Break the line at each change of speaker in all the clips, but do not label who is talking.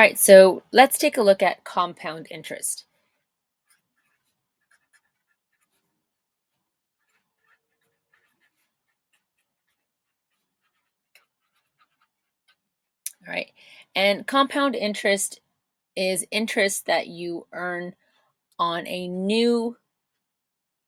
All right, so let's take a look at compound interest. All right, and compound interest is interest that you earn on a new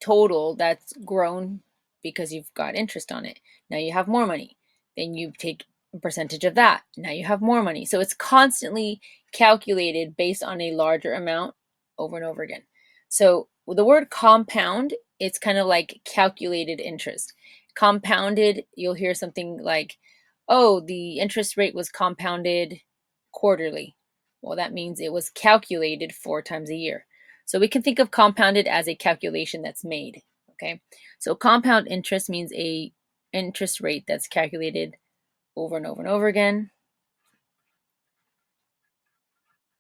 total that's grown because you've got interest on it. Now you have more money. Then you take a percentage of that. Now you have more money. So it's constantly calculated based on a larger amount over and over again. So with the word compound, it's kind of like calculated interest. Compounded, you'll hear something like, oh, the interest rate was compounded quarterly. Well, that means it was calculated 4 times a year. So we can think of compounded as a calculation that's made. Okay. So compound interest means a interest rate that's calculated over and over and over again.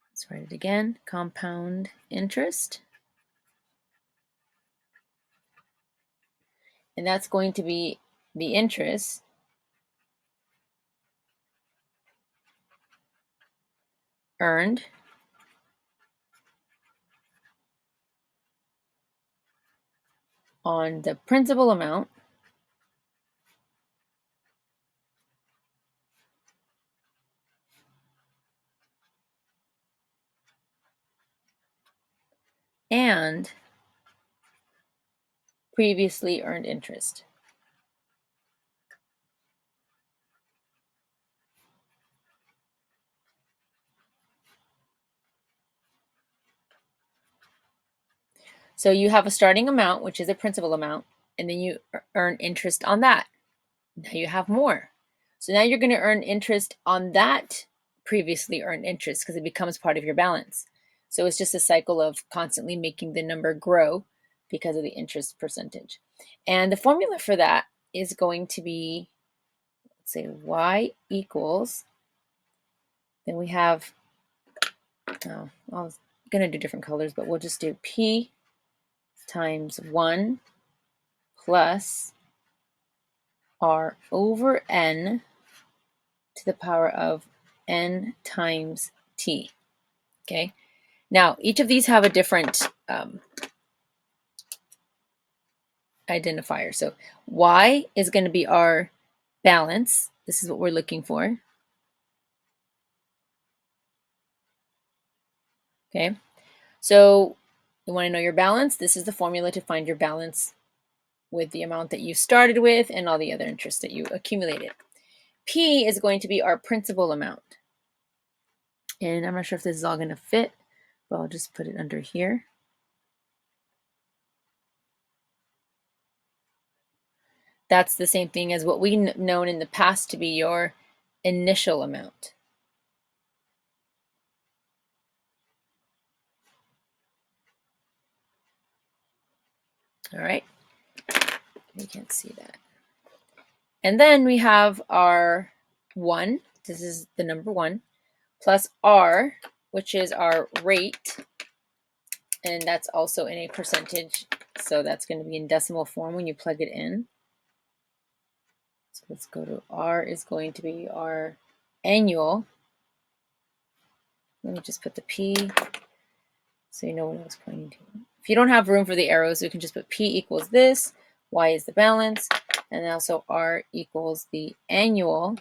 Let's write it again. Compound interest. And that's going to be the interest earned on the principal amount and previously earned interest. So you have a starting amount, which is a principal amount, and then you earn interest on that. Now you have more. So now you're going to earn interest on that previously earned interest because it becomes part of your balance. So it's just a cycle of constantly making the number grow because of the interest percentage. And the formula for that is going to be, let's say, y equals, then we have, oh, I was going to do different colors, but we'll just do p times 1 plus r over n to the power of n times t. Okay. Now, each of these have a different identifier. So y is going to be our balance. This is what we're looking for. Okay. So you want to know your balance. This is the formula to find your balance with the amount that you started with and all the other interest that you accumulated. P is going to be our principal amount. And I'm not sure if this is all going to fit, but I'll just put it under here. That's the same thing as what we've known in the past to be your initial amount. All right, you can't see that. And then we have our 1, this is the number 1, plus r, which is our rate, and that's also in a percentage, so that's going to be in decimal form when you plug it in. So let's go to r is going to be our annual. Let me just put the p so you know what I was pointing to. If you don't have room for the arrows, you can just put p equals this, y is the balance, and also r equals the annual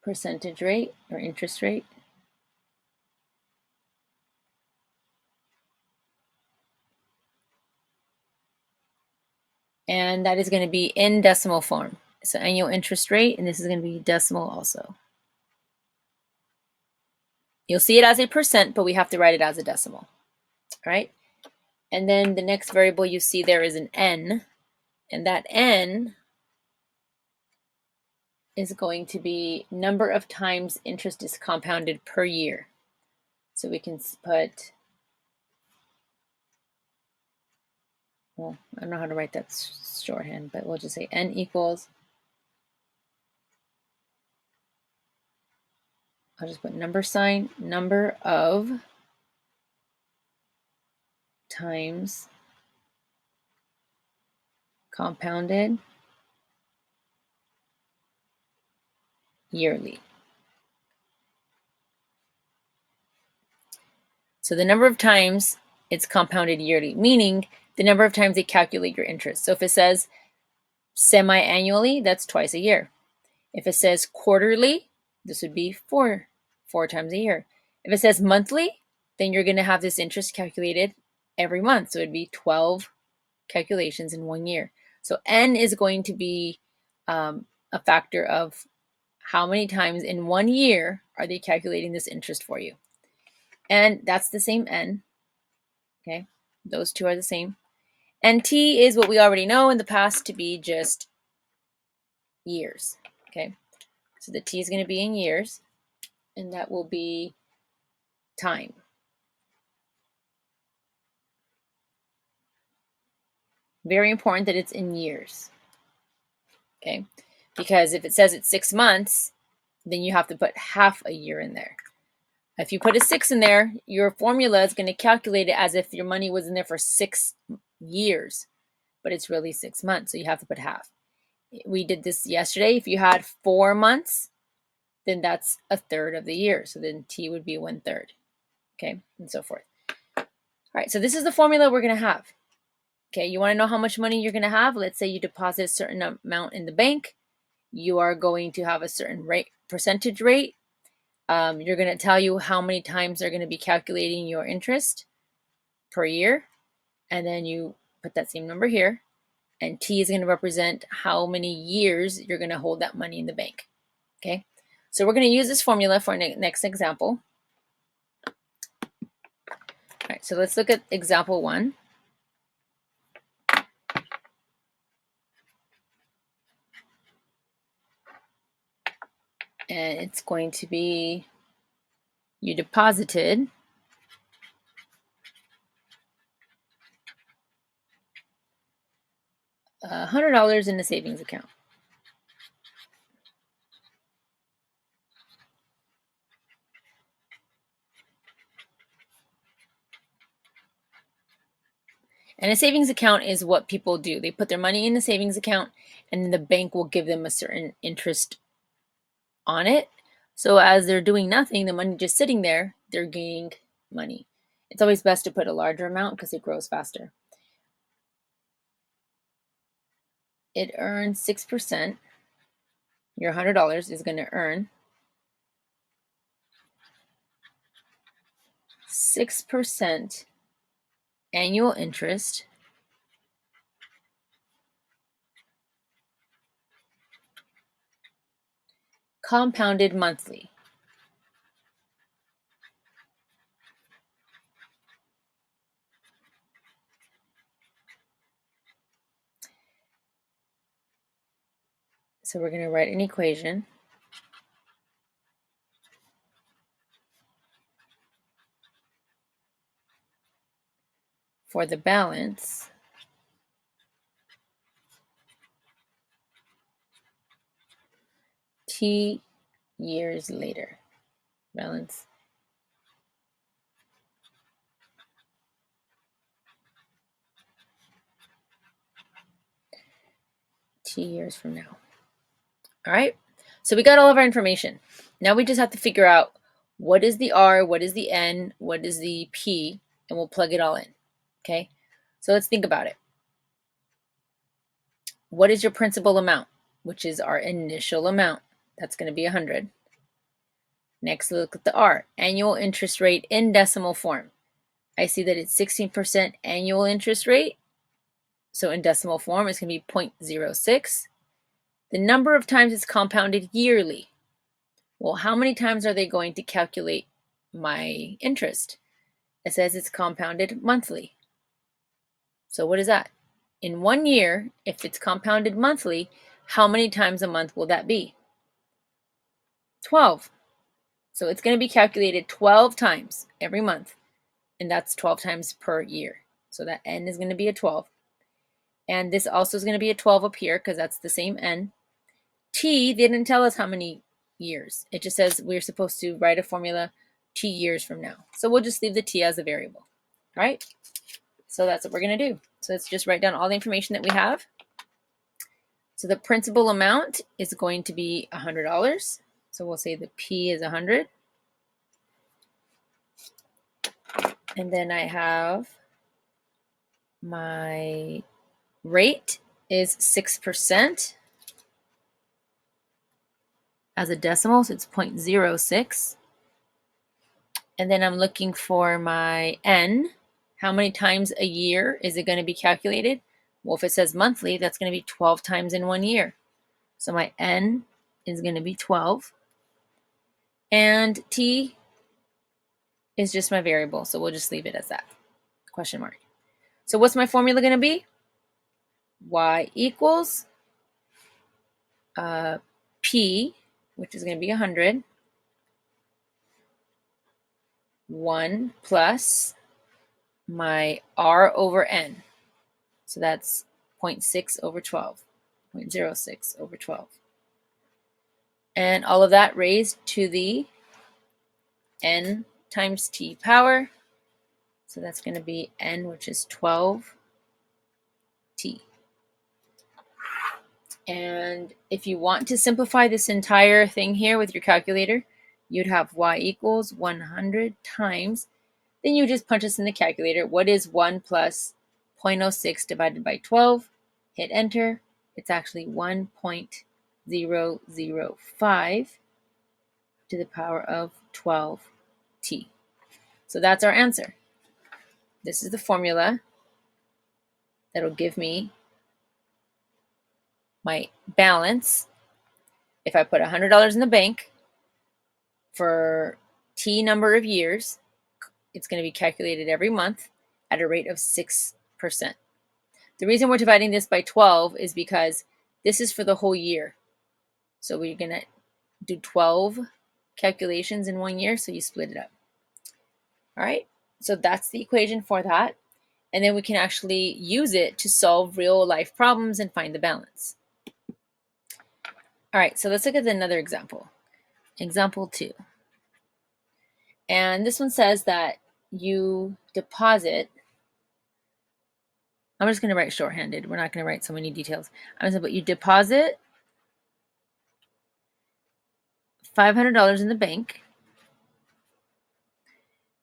percentage rate or interest rate. And that is going to be in decimal form. So annual interest rate, and this is going to be decimal also. You'll see it as a percent, but we have to write it as a decimal. All right. And then the next variable you see there is an n, and that n is going to be number of times interest is compounded per year. So we can put, well, I don't know how to write that shorthand, but we'll just say n equals, I'll just put number sign, number of times compounded yearly. So the number of times it's compounded yearly, meaning the number of times they calculate your interest. So if it says semi-annually, that's twice a year. If it says quarterly, this would be four times a year. If it says monthly, then you're going to have this interest calculated every month. So it'd be 12 calculations in 1 year. So N is going to be a factor of how many times in 1 year are they calculating this interest for you. And that's the same N. Okay, those two are the same. And T is what we already know in the past to be just years. Okay, so the T is going to be in years, and that will be time. Very important that it's in years. Okay, because if it says it's 6 months, then you have to put half a year in there. If you put a 6 in there, your formula is going to calculate it as if your money was in there for 6 years, but it's really 6 months, so you have to put half. We did this yesterday. If you had 4 months, then that's a third of the year. So then T would be 1/3. Okay, and so forth. All right, so this is the formula we're going to have. Okay, you want to know how much money you're going to have? Let's say you deposit a certain amount in the bank. You are going to have a certain percentage rate. You're going to tell you how many times they're going to be calculating your interest per year. And then you put that same number here. And T is going to represent how many years you're going to hold that money in the bank. Okay, so we're going to use this formula for our next example. All right, so let's look at example 1. And it's going to be, you deposited $100 in the savings account. And a savings account is what people do. They put their money in a savings account, and then the bank will give them a certain interest on it. So as they're doing nothing, the money just sitting there, they're gaining money. It's always best to put a larger amount because it grows faster. It earns 6%. Your $100 is going to earn 6% annual interest compounded monthly. So we're going to write an equation. For the balance T years later. Balance T years from now. All right, so we got all of our information. Now we just have to figure out what is the R, what is the N, what is the P, and we'll plug it all in. Okay, so let's think about it. What is your principal amount, which is our initial amount? That's going to be 100. Next, look at the R, annual interest rate in decimal form. I see that it's 16% annual interest rate. So in decimal form, it's going to be 0.06. The number of times it's compounded yearly. Well, how many times are they going to calculate my interest? It says it's compounded monthly. So what is that? In 1 year, if it's compounded monthly, how many times a month will that be? 12. So it's going to be calculated 12 times every month, and that's 12 times per year. So that N is going to be a 12. And this also is going to be a 12 up here because that's the same N. T, they didn't tell us how many years. It just says we're supposed to write a formula T years from now. So we'll just leave the T as a variable. All right? So that's what we're going to do. So let's just write down all the information that we have. So the principal amount is going to be $100. So we'll say the P is 100. And then I have my rate is 6% as a decimal, so it's 0.06. And then I'm looking for my N. How many times a year is it going to be calculated? Well, if it says monthly, that's going to be 12 times in 1 year. So my N is going to be 12. And T is just my variable, so we'll just leave it as that, question mark. So what's my formula going to be? Y equals P, which is going to be 100, 1 plus my R over N. So that's 0.6 over 12, 0.06 over 12. And all of that raised to the N times T power. So that's going to be N, which is 12T. And if you want to simplify this entire thing here with your calculator, you'd have Y equals 100 times. Then you just punch this in the calculator. What is 1 plus 0.06 divided by 12? Hit enter. It's actually 1.005 to the power of 12t. So that's our answer. This is the formula that'll give me my balance. If I put $100 in the bank for t number of years, it's going to be calculated every month at a rate of 6%. The reason we're dividing this by 12 is because this is for the whole year. So we're going to do 12 calculations in 1 year, so you split it up. All right, so that's the equation for that. And then we can actually use it to solve real life problems and find the balance. All right, so let's look at another example. Example 2. And this one says that you deposit, I'm just going to write shorthanded. We're not going to write so many details. I'm going to say, but you deposit $500 in the bank,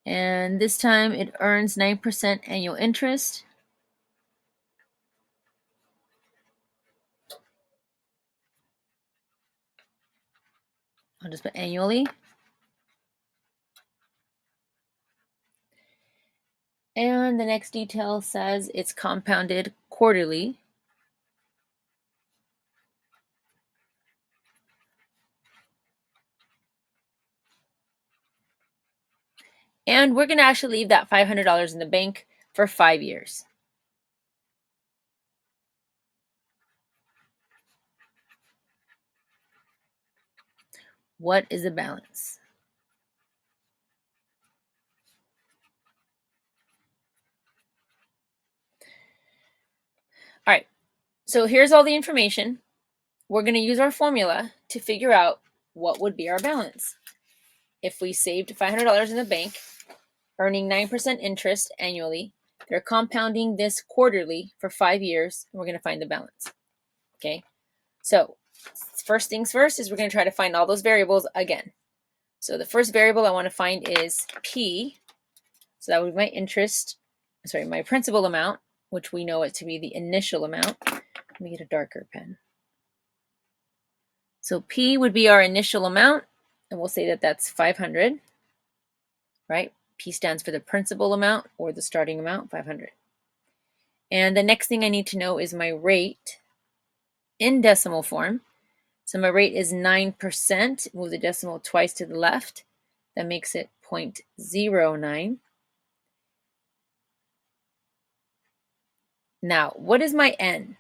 and this time it earns 9% annual interest. I'll just put annually. And the next detail says it's compounded quarterly. And we're going to actually leave that $500 in the bank for 5 years. What is the balance? All right, so here's all the information. We're going to use our formula to figure out what would be our balance. If we saved $500 in the bank, earning 9% interest annually, they're compounding this quarterly for 5 years, and we're going to find the balance. Okay, so first things first is we're going to try to find all those variables again. So the first variable I want to find is P. So that would be my principal amount, which we know it to be the initial amount. Let me get a darker pen. So P would be our initial amount, and we'll say that that's 500, right? P stands for the principal amount or the starting amount, 500. And the next thing I need to know is my rate in decimal form. So my rate is 9%. Move the decimal twice to the left. That makes it 0.09. Now, what is my N?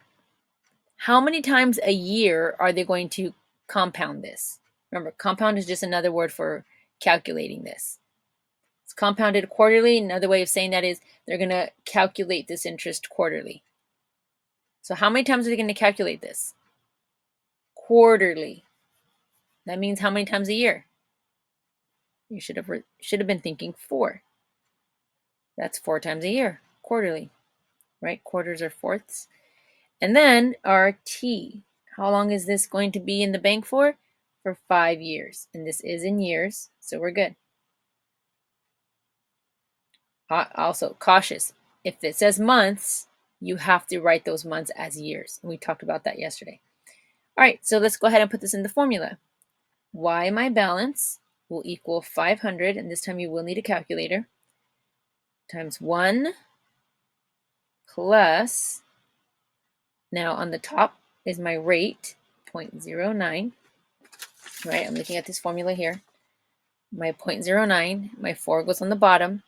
How many times a year are they going to compound this? Remember, compound is just another word for calculating this. It's compounded quarterly. Another way of saying that is they're going to calculate this interest quarterly. So how many times are they going to calculate this? Quarterly. That means how many times a year? You should have been thinking 4. That's 4 times a year, quarterly, right? Quarters are fourths. And then our T. How long is this going to be in the bank for? For 5 years. And this is in years, so we're good. Also, cautious. If it says months, you have to write those months as years. And we talked about that yesterday. All right, so let's go ahead and put this in the formula. Y my balance will equal 500, and this time you will need a calculator, times 1 plus, now on the top is my rate, 0.09, right? I'm looking at this formula here. My 0.09, my 4 goes on the bottom,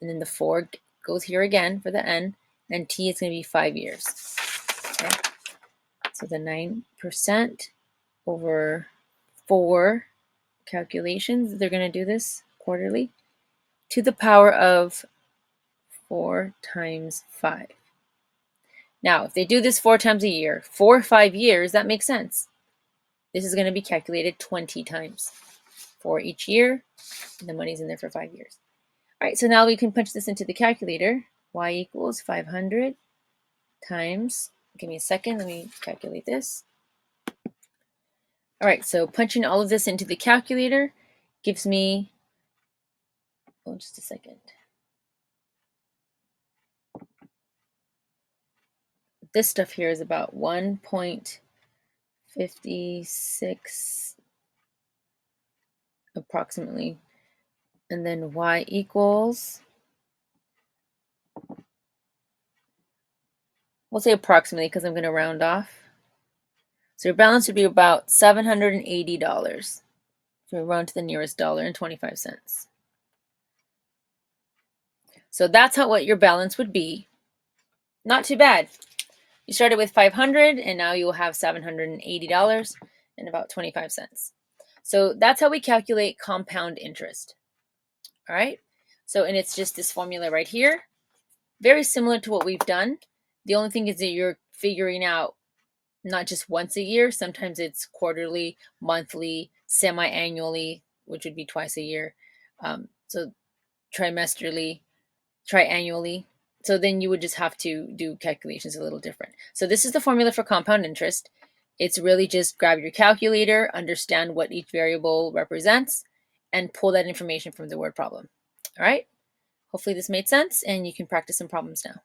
and then the 4 goes here again for the n, and t is going to be 5 years. Okay? So the 9% over 4 calculations, they're going to do this quarterly, to the power of 4 times 5. Now, if they do this 4 times a year, 4 or 5 years, that makes sense. This is going to be calculated 20 times for each year. And the money's in there for 5 years. All right, so now we can punch this into the calculator. Y equals 500 times, give me a second, let me calculate this. All right, so punching all of this into the calculator gives me, oh, just a second. This stuff here is about 1.56 approximately. And then Y equals, we'll say approximately because I'm going to round off. So your balance would be about $780. So we round to the nearest dollar and 25 cents. So that's what your balance would be. Not too bad. You started with 500 and now you will have $780 and about 25 cents. So that's how we calculate compound interest. All right. So, and it's just this formula right here. Very similar to what we've done. The only thing is that you're figuring out not just once a year. Sometimes it's quarterly, monthly, semi-annually, which would be twice a year. So trimesterly, triannually. So then you would just have to do calculations a little different. So this is the formula for compound interest. It's really just grab your calculator, understand what each variable represents, and pull that information from the word problem. All right. Hopefully this made sense and you can practice some problems now.